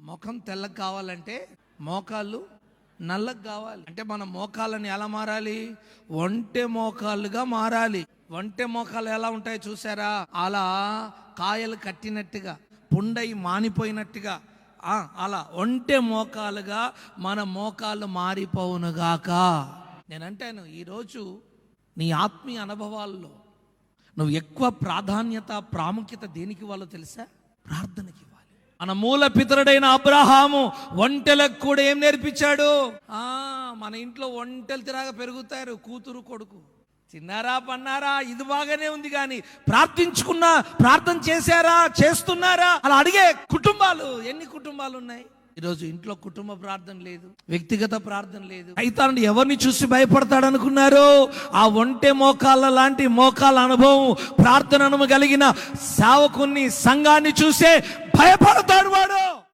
ముఖం తెల్లగా కావాలంటే మోకాళ్ళు నల్లగా కావాలి. అంటే మన మోకాళ్ళని ఎలా మారాలి? ఒంటె మోకాళ్ళుగా మారాలి. ఒంటె మోకాళ్ళు ఎలా ఉంటాయో చూసారా? అలా కాయలు కట్టినట్టుగా, పుండై మానిపోయినట్టుగా, అలా ఒంటె మోకాలుగా మన మోకాళ్ళు మారిపోవునుగాక. నేనంటాను, ఈరోజు నీ ఆత్మీయ అనుభవాల్లో నువ్వు ఎక్కువ ప్రాముఖ్యత దేనికి ఇవ్వాలో తెలుసా? ప్రార్థనకి ఇవ్వాలి. మన మూల పితరుడైన అబ్రహాము ఒంటెలకు కూడా ఏం నేర్పించాడు? మన ఇంట్లో ఒంటెలు తిరాగా పెరుగుతారు, కూతురు కొడుకు. తిన్నారా, పన్నారా, ఇది బాగానే ఉంది, కానీ ప్రార్థన చేశారా, చేస్తున్నారా? అలా అడిగే కుటుంబాలు ఎన్ని కుటుంబాలు ఉన్నాయి ఈరోజు? ఇంట్లో కుటుంబ ప్రార్థన లేదు, వ్యక్తిగత ప్రార్థన లేదు. సైతానుడు ఎవరిని చూసి భయపడతాడు అనుకున్నారు? ఆ ఒంటె మోకాళ్ళ లాంటి మోకాళ్ళ అనుభవం, ప్రార్థన అనుభవం కలిగిన సేవకుని, సంఘాన్ని చూసే భయపడతాడు వాడు.